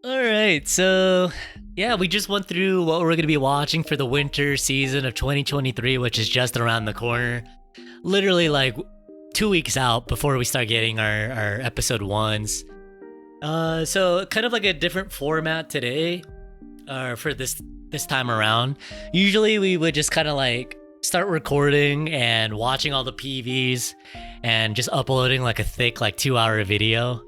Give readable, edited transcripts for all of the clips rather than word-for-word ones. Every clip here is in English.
All right, so yeah, we just went through what we're going to be watching for the winter season of 2023, which is just around the corner. Literally like 2 weeks out before we start getting our episode ones. So kind of like a different format today, for this time around. Usually we would just kind of like start recording and watching all the PVs and just uploading like a thick like 2 hour video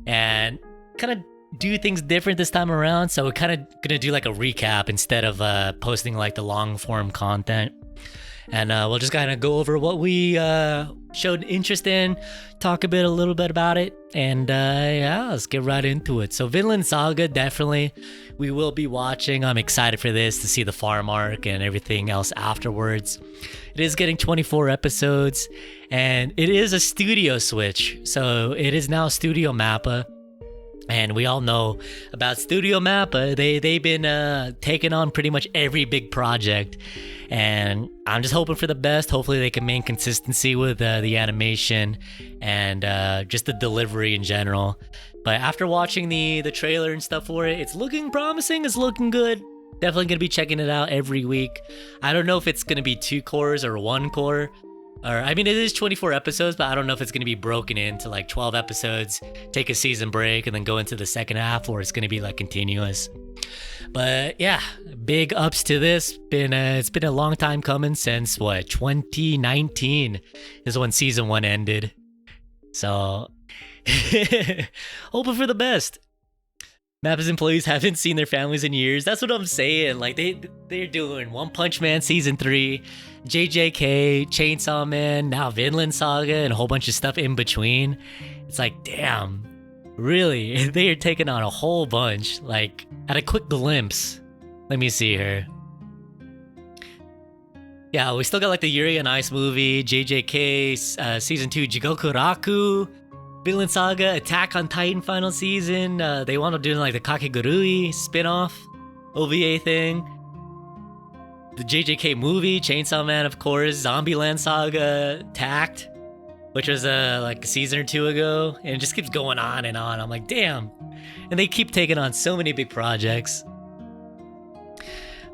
and kind of do things different this time around. So we're kind of gonna do like a recap instead of posting like the long form content. And we'll just kind of go over what we showed interest in, talk a little bit about it, and yeah, let's get right into it. So Vinland Saga, definitely, we will be watching. I'm excited for this to see the farm arc and everything else afterwards. It is getting 24 episodes, and it is a studio switch, so it is now Studio Mappa. And we all know about Studio Mappa. They've been taking on pretty much every big project. And I'm just hoping for the best. Hopefully they can maintain consistency with the animation and just the delivery in general. But after watching the trailer and stuff for it, it's looking promising. It's looking good. Definitely going to be checking it out every week. I don't know if it's going to be 2 cores or 1 core. Or, I mean, it is 24 episodes, but I don't know if it's going to be broken into like 12 episodes, take a season break, and then go into the second half, or it's going to be like continuous. But yeah, big ups to this. It's been a long time coming since 2019 is when season 1 ended. So hoping for the best. Mappa's employees haven't seen their families in years. That's what I'm saying. Like they're doing One Punch Man season 3, JJK, Chainsaw Man, now Vinland Saga, and a whole bunch of stuff in between. It's like, damn, really? They are taking on a whole bunch. Like at a quick glimpse. Let me see here. Yeah, we still got like the Yuri on Ice movie, JJK season 2, Jigoku Raku, Vinland Saga, Attack on Titan final season. They wound up doing like the Kakegurui spin-off OVA thing. The JJK movie, Chainsaw Man, of course, Zombieland Saga, Tact, which was like a season or 2 ago, and it just keeps going on and on. I'm like, damn. And they keep taking on so many big projects.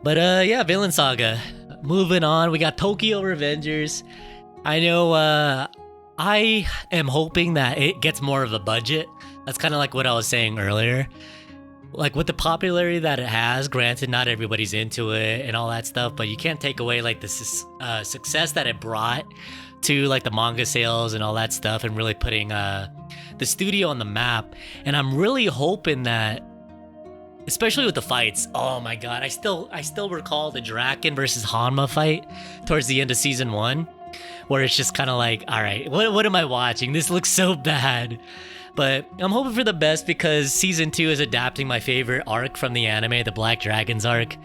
But yeah, Vinland Saga. Moving on, we got Tokyo Revengers. I know I am hoping that it gets more of a budget. That's kind of like what I was saying earlier. Like with the popularity that it has, granted not everybody's into it and all that stuff, but you can't take away like the success that it brought to like the manga sales and all that stuff, and really putting the studio on the map. And I'm really hoping that, especially with the fights, oh my god, I still recall the Draken versus Hanma fight towards the end of season 1. Where it's just kind of like, all right, what am I watching? This looks so bad. But I'm hoping for the best because season 2 is adapting my favorite arc from the anime, the Black Dragons arc.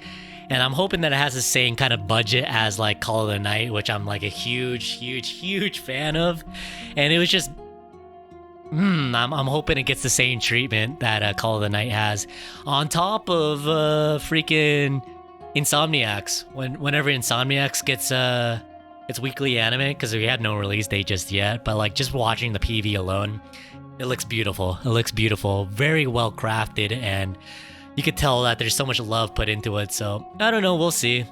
And I'm hoping that it has the same kind of budget as like Call of the Night, which I'm like a huge fan of. And it was just, I'm hoping it gets the same treatment that Call of the Night has. On top of freaking Insomniacs. Whenever Insomniacs gets it's weekly anime, because we had no release date just yet, but like just watching the PV alone, it looks beautiful. It looks beautiful, very well crafted, and you could tell that there's so much love put into it. So I don't know, we'll see.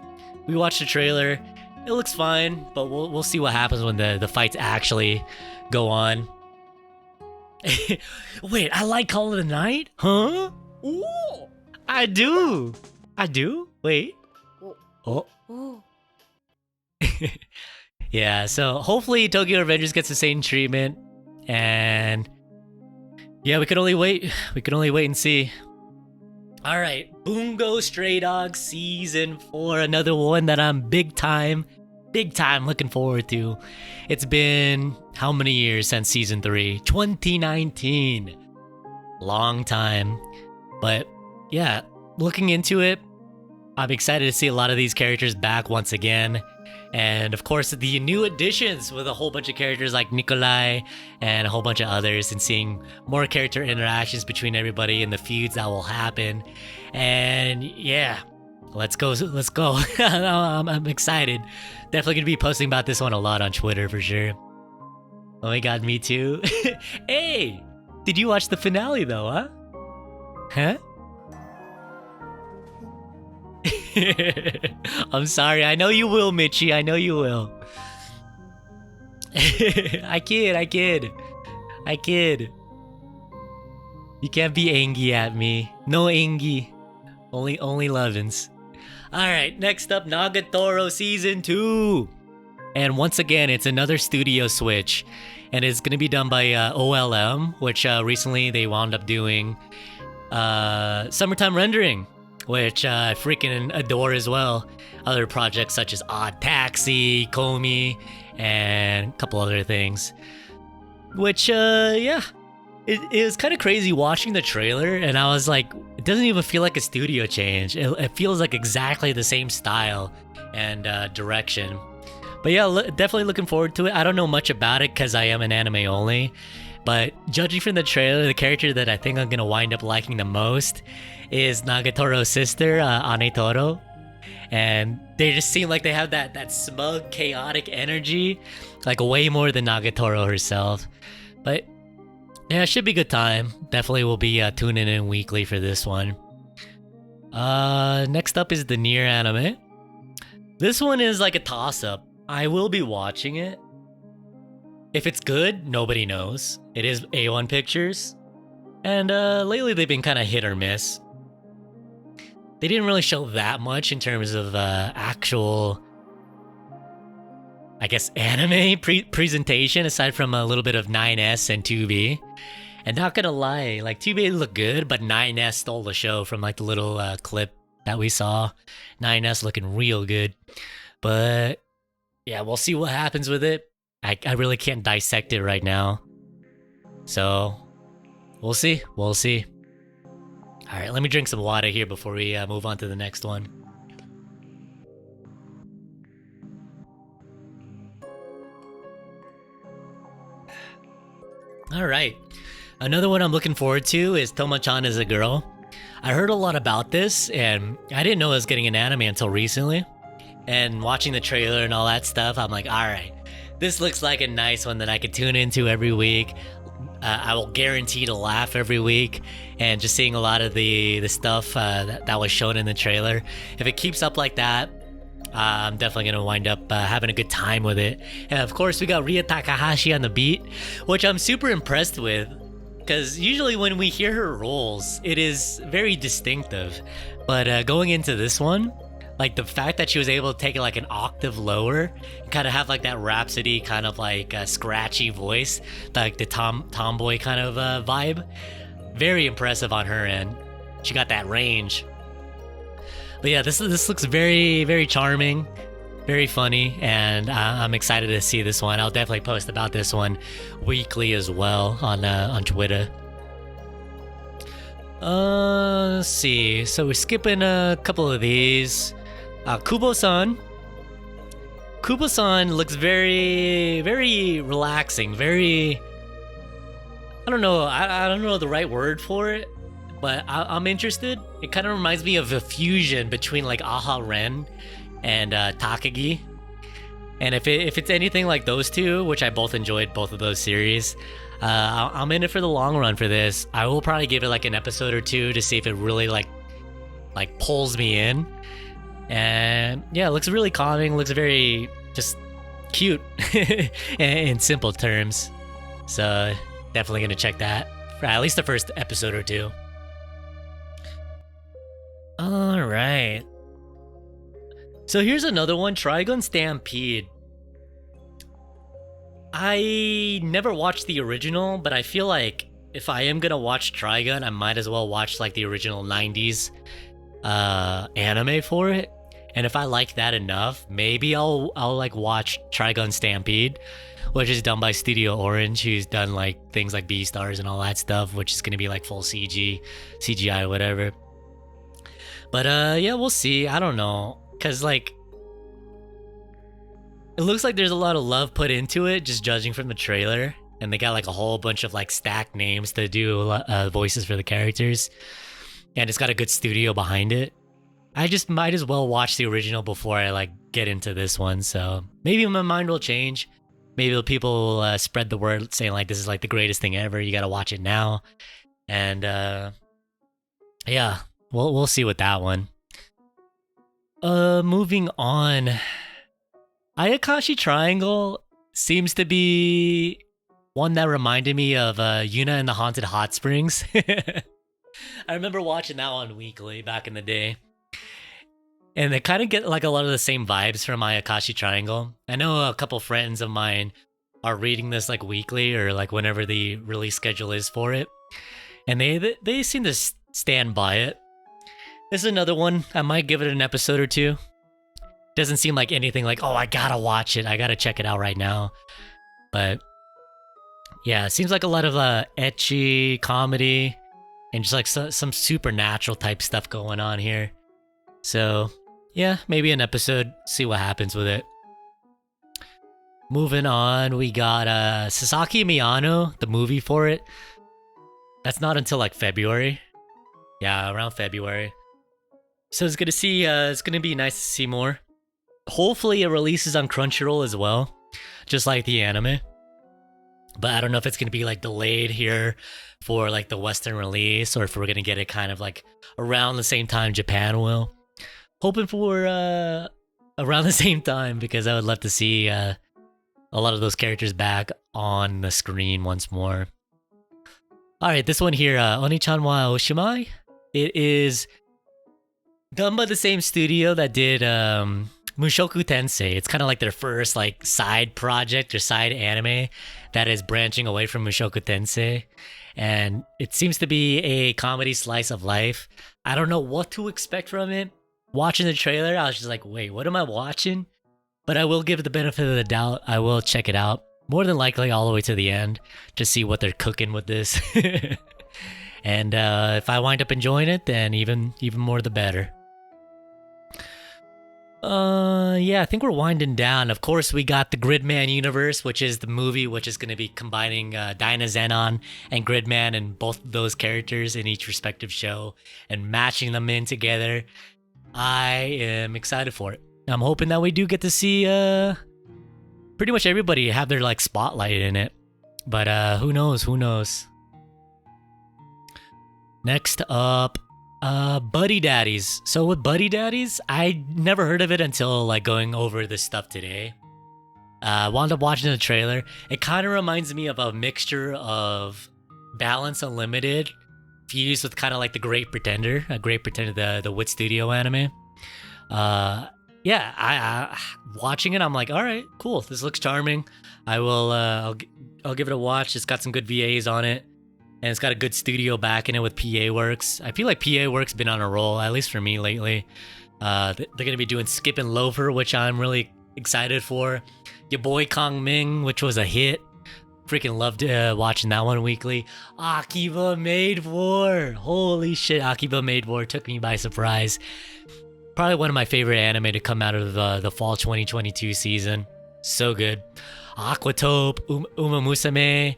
We watched the trailer, it looks fine, but we'll see what happens when the fights actually go on. Wait, I like Call of the Night? Huh? Ooh, I do. Wait. Oh. Yeah, so hopefully Tokyo Revengers gets the same treatment, and yeah, we could only wait and see. All right, Bungo Stray Dogs season 4, another one that I'm big time looking forward to. It's been how many years since season 3? 2019. Long time. But yeah, looking into it, I'm excited to see a lot of these characters back once again. And of course, the new additions with a whole bunch of characters like Nikolai and a whole bunch of others, and seeing more character interactions between everybody and the feuds that will happen. And yeah, let's go. I'm excited. Definitely gonna be posting about this one a lot on Twitter for sure. Oh my god, me too. Hey, did you watch the finale though, huh? Huh? I'm sorry. I know you will, Michi. I know you will. I kid. You can't be angry at me. No angry. Only lovin's. Alright, next up, Nagatoro Season 2. And once again, it's another studio switch. And it's gonna be done by OLM, which recently they wound up doing Summertime Rendering, which I freaking adore as well. Other projects such as Odd Taxi, Komi, and a couple other things. Which, yeah. It was kind of crazy watching the trailer, and I was like, it doesn't even feel like a studio change. It feels like exactly the same style and direction. But yeah, definitely looking forward to it. I don't know much about it because I am an anime only. But judging from the trailer, the character that I think I'm going to wind up liking the most is Nagatoro's sister, Anetoro. And they just seem like they have that smug, chaotic energy, like way more than Nagatoro herself. But yeah, it should be a good time. Definitely will be tuning in weekly for this one. Next up is the Nier anime. This one is like a toss-up. I will be watching it. If it's good, nobody knows. It is A1 Pictures. And lately they've been kind of hit or miss. They didn't really show that much in terms of actual, I guess, anime presentation, aside from a little bit of 9S and 2B. And not gonna lie, like 2B looked good, but 9S stole the show from like the little clip that we saw. 9S looking real good. But yeah, we'll see what happens with it. I really can't dissect it right now. So we'll see. Alright, let me drink some water here before we move on to the next one. Alright, another one I'm looking forward to is Tomo-chan is a Girl. I heard a lot about this, and I didn't know it was getting an anime until recently. And watching the trailer and all that stuff, I'm like, alright, this looks like a nice one that I could tune into every week. I will guarantee to laugh every week, and just seeing a lot of the stuff that was shown in the trailer. If it keeps up like that, I'm definitely gonna wind up having a good time with it. And of course, we got Ria Takahashi on the beat, which I'm super impressed with, because usually when we hear her roles, it is very distinctive. But going into this one, like the fact that she was able to take it like an octave lower, kind of have like that Rhapsody kind of like scratchy voice, like the tomboy kind of vibe. Very impressive on her end. She got that range. But yeah, this looks very, very charming, very funny, and I'm excited to see this one. I'll definitely post about this one weekly as well on Twitter. Let's see. So we're skipping a couple of these. Kubo-san. Kubo-san looks very, very relaxing. Very, I don't know. I don't know the right word for it, but I'm interested. It kind of reminds me of a fusion between like Aha Ren and Takagi. And if it's anything like those two, which I both enjoyed both of those series, I'm in it for the long run for this. I will probably give it like an episode or two to see if it really like pulls me in. And yeah, it looks really calming, looks very just cute in simple terms. So definitely gonna check that for at least the first episode or two. Alright. So here's another one, Trigun Stampede. I never watched the original, but I feel like if I am gonna watch Trigun, I might as well watch like the original 90s anime for it. And if I like that enough, maybe I'll like watch Trigun Stampede, which is done by Studio Orange, who's done like things like Beastars and all that stuff, which is gonna be like full CGI, whatever. But yeah, we'll see. I don't know, cause like it looks like there's a lot of love put into it, just judging from the trailer, and they got like a whole bunch of like stacked names to do voices for the characters, and it's got a good studio behind it. I just might as well watch the original before I like get into this one. So maybe my mind will change. Maybe people will spread the word saying like this is like the greatest thing ever. You gotta watch it now. And yeah, we'll see with that one. Moving on. Ayakashi Triangle seems to be one that reminded me of Yuna and the Haunted Hot Springs. I remember watching that one weekly back in the day. And they kind of get like a lot of the same vibes from Ayakashi Triangle. I know a couple friends of mine are reading this like weekly or like whenever the release schedule is for it. And they seem to stand by it. This is another one. I might give it an episode or two. Doesn't seem like anything like, oh, I gotta watch it. I gotta check it out right now. But yeah, it seems like a lot of ecchi comedy and just like some supernatural type stuff going on here. So yeah, maybe an episode, see what happens with it. Moving on, we got Sasaki Miyano, the movie for it. That's not until like February. Yeah, around February. So it's gonna be nice to see more. Hopefully it releases on Crunchyroll as well, just like the anime. But I don't know if it's gonna be like delayed here for like the Western release, or if we're gonna get it kind of like around the same time Japan will. Hoping for around the same time, because I would love to see a lot of those characters back on the screen once more. Alright, this one here, Onii-chan wa Oshimai. It is done by the same studio that did Mushoku Tensei. It's kind of like their first like side project or side anime that is branching away from Mushoku Tensei. And it seems to be a comedy slice of life. I don't know what to expect from it. Watching the trailer, I was just like, wait, what am I watching? But I will give it the benefit of the doubt. I will check it out. More than likely all the way to the end to see what they're cooking with this. And if I wind up enjoying it, then even more the better. Yeah, I think we're winding down. Of course, we got the Gridman universe, which is the movie which is going to be combining Dyna-Zenon and Gridman and both of those characters in each respective show and matching them in together. I am excited for it. I'm hoping that we do get to see pretty much everybody have their like spotlight in it. But who knows? Next up, Buddy Daddies. So with Buddy Daddies, I never heard of it until like going over this stuff today. Wound up watching the trailer. It kind of reminds me of a mixture of Balance Unlimited fused with kind of like The Great Pretender. The Wit Studio anime. Yeah, I watching it, I'm like, all right, cool. This looks charming. I'll give it a watch. It's got some good VAs on it. And it's got a good studio backing it with PA Works. I feel like PA Works been on a roll, at least for me lately. They're going to be doing Skip and Loafer, which I'm really excited for. Your boy Kong Ming, which was a hit. Freaking loved watching that one weekly. Akiba Made War. Holy shit, Akiba Made War took me by surprise. Probably one of my favorite anime to come out of the fall 2022 season. So good. Aquatope, Uma Musume,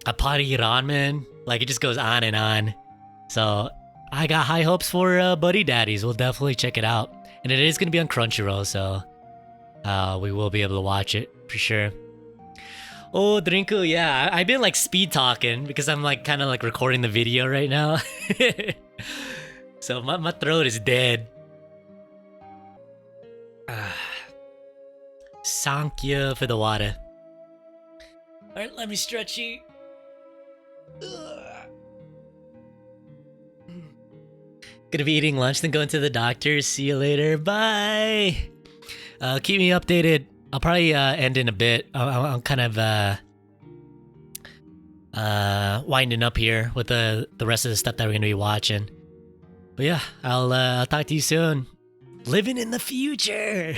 Apari Ranman, like it just goes on and on. So I got high hopes for Buddy Daddies. We'll definitely check it out. And it is going to be on Crunchyroll, so we will be able to watch it for sure. Oh, Drinku, yeah. I've been like speed talking because I'm like kind of like recording the video right now. So my throat is dead. Thank you for the water. Alright, let me stretch you. Gonna be eating lunch, then going to the doctor. See you later. Bye. Keep me updated. I'll probably end in a bit. I'm kind of winding up here with the rest of the stuff that we're gonna be watching. But yeah, I'll talk to you soon. Living in the future.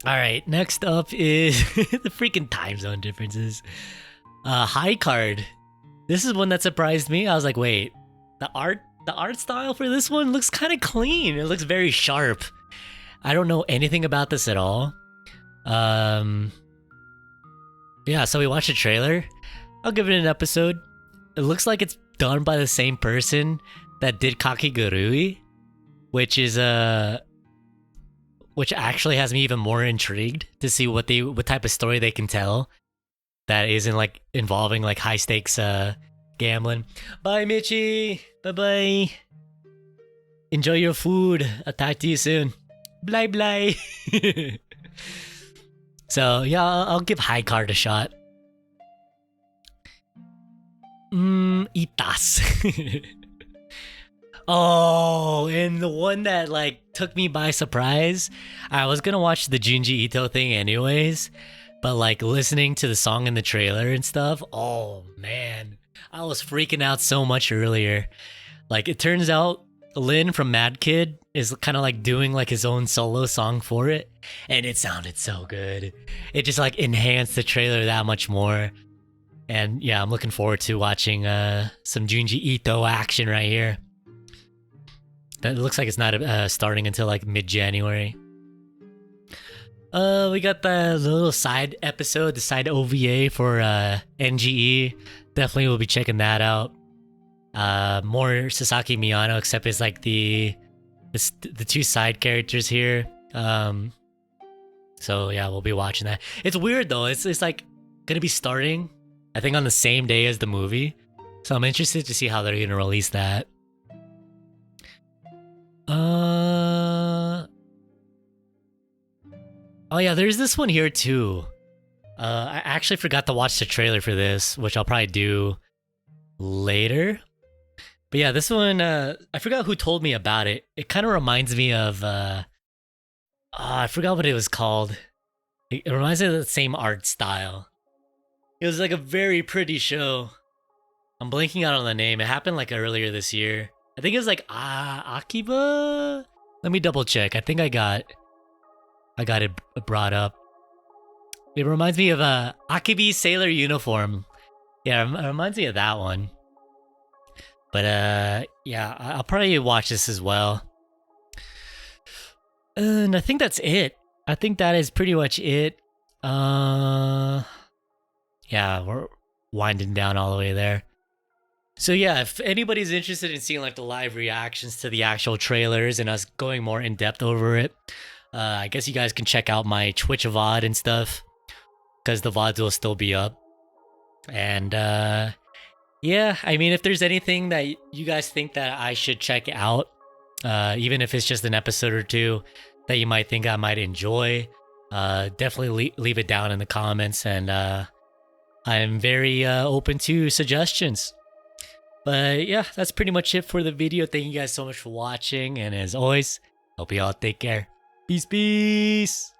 All right, next up is the freaking time zone differences. High Card. This is one that surprised me. I was like, wait, the art style for this one looks kind of clean. It looks very sharp. I don't know anything about this at all. Yeah, so we watched a trailer. I'll give it an episode. It looks like it's done by the same person that did Kakegurui, which actually has me even more intrigued to see what type of story they can tell that isn't like involving like high stakes gambling. Bye, Mitchie. Bye bye. Enjoy your food. I'll talk to you soon. Bye bye. So yeah, I'll give High Card a shot. Itas. Oh, and the one that like took me by surprise. I was gonna watch the Junji Ito thing anyways, but like listening to the song in the trailer and stuff. Oh man, I was freaking out so much earlier. Like it turns out Lin from Mad Kid is kind of like doing like his own solo song for it, and it sounded so good. It just like enhanced the trailer that much more. And yeah, I'm looking forward to watching some Junji Ito action right here. That looks like it's not starting until like mid-January. We got the little side episode, the side OVA for NGE. Definitely will be checking that out. More Sasaki Miyano, except it's like the two side characters here. So yeah, we'll be watching that. It's weird though. It's like gonna be starting, I think, on the same day as the movie. So I'm interested to see how they're gonna release that. Oh yeah, there's this one here too. I actually forgot to watch the trailer for this, which I'll probably do later. But yeah, this one, I forgot who told me about it. It kind of reminds me of, I forgot what it was called. It reminds me of the same art style. It was like a very pretty show. I'm blanking out on the name. It happened like earlier this year. I think it was like Akiba. Let me double check. I think I got it brought up. It reminds me of Akibi Sailor Uniform. Yeah, it reminds me of that one. But yeah, I'll probably watch this as well. And I think that's it. I think that is pretty much it. Yeah, we're winding down all the way there. So yeah, if anybody's interested in seeing like the live reactions to the actual trailers and us going more in depth over it, I guess you guys can check out my Twitch VOD and stuff, because the VODs will still be up. And yeah, I mean, if there's anything that you guys think that I should check out, even if it's just an episode or two that you might think I might enjoy, definitely leave it down in the comments, and I'm very open to suggestions. But yeah, that's pretty much it for the video. Thank you guys so much for watching, and as always, hope you all take care. Peace, peace!